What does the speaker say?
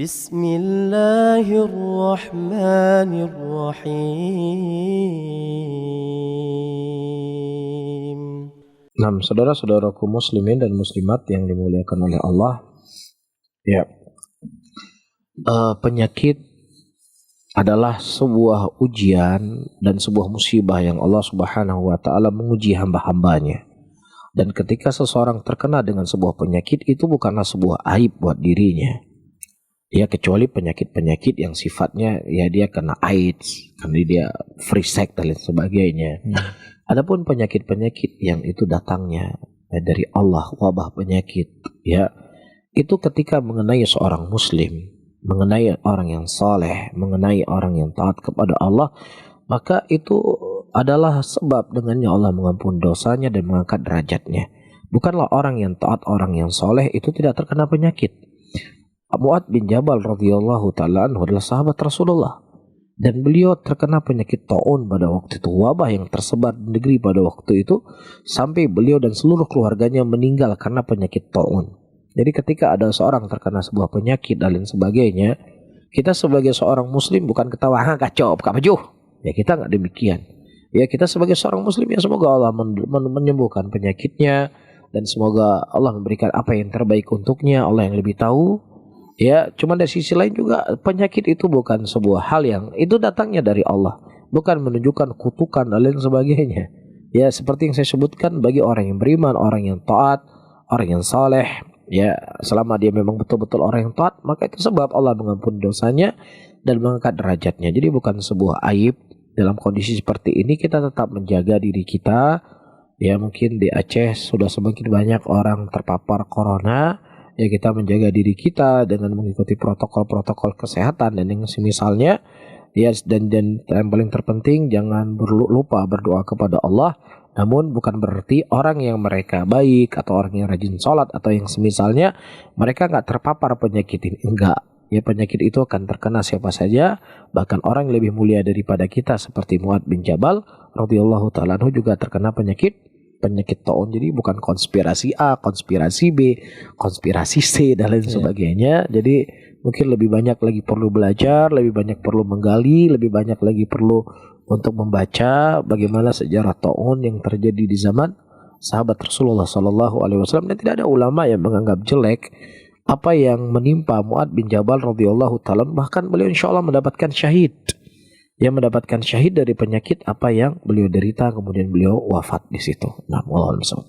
Bismillahirrahmanirrahim. Nah, saudara-saudaraku muslimin dan muslimat yang dimuliakan oleh Allah, ya, penyakit adalah sebuah ujian dan sebuah musibah yang Allah Subhanahu wa Ta'ala menguji hamba-hambanya. Dan ketika seseorang terkena dengan sebuah penyakit, itu bukanlah sebuah aib buat dirinya. Ya, kecuali penyakit-penyakit yang sifatnya ya dia kena AIDS, karena dia free sex dan lain sebagainya. Adapun penyakit-penyakit yang itu datangnya dari Allah, wabah penyakit, ya, itu ketika mengenai seorang muslim, mengenai orang yang saleh, mengenai orang yang taat kepada Allah, maka itu adalah sebab dengannya Allah mengampuni dosanya dan mengangkat derajatnya. Bukanlah orang yang taat, orang yang saleh itu tidak terkena penyakit. Mu'adz bin Jabal radhiyallahu ta'ala anhu adalah sahabat Rasulullah, dan beliau terkena penyakit taun pada waktu itu, wabah yang tersebar di negeri pada waktu itu, sampai beliau dan seluruh keluarganya meninggal karena penyakit taun. Jadi ketika ada seorang terkena sebuah penyakit dan lain sebagainya, kita sebagai seorang muslim bukan ketawa, kacau, kapajuh. Ya, kita nggak demikian. Ya, kita sebagai seorang muslim ya semoga Allah menyembuhkan penyakitnya, dan semoga Allah memberikan apa yang terbaik untuknya, Allah yang lebih tahu. Ya, cuma dari sisi lain juga penyakit itu bukan sebuah hal yang itu datangnya dari Allah, bukan menunjukkan kutukan dan lain sebagainya. Ya, seperti yang saya sebutkan, bagi orang yang beriman, orang yang taat, orang yang saleh, ya, selama dia memang betul-betul orang yang taat, maka itu sebab Allah mengampuni dosanya dan mengangkat derajatnya. Jadi bukan sebuah aib. Dalam kondisi seperti ini kita tetap menjaga diri kita. Ya, mungkin di Aceh sudah semakin banyak orang terpapar corona. Ya, kita menjaga diri kita dengan mengikuti protokol-protokol kesehatan dan yang semisalnya. Ya, dan yang paling terpenting jangan lupa berdoa kepada Allah. Namun bukan berarti orang yang mereka baik atau orang yang rajin sholat atau yang semisalnya mereka nggak terpapar penyakit ini. Enggak. Ya, penyakit itu akan terkena siapa saja, bahkan orang yang lebih mulia daripada kita seperti Mu'adz bin Jabal radhiyallahu ta'ala anhu juga terkena penyakit taun. Jadi bukan konspirasi A, konspirasi B, konspirasi C dan lain sebagainya. Jadi mungkin lebih banyak lagi perlu belajar, lebih banyak perlu menggali, lebih banyak lagi perlu untuk membaca bagaimana sejarah taun yang terjadi di zaman sahabat Rasulullah Sallallahu Alaihi Wasallam, dan tidak ada ulama yang menganggap jelek apa yang menimpa Mu'adz bin Jabal radhiyallahu ta'ala. Bahkan beliau insya Allah mendapatkan syahid. Dia mendapatkan syahid dari penyakit apa yang beliau derita, kemudian beliau wafat di situ. Nah, wallahu a'lam.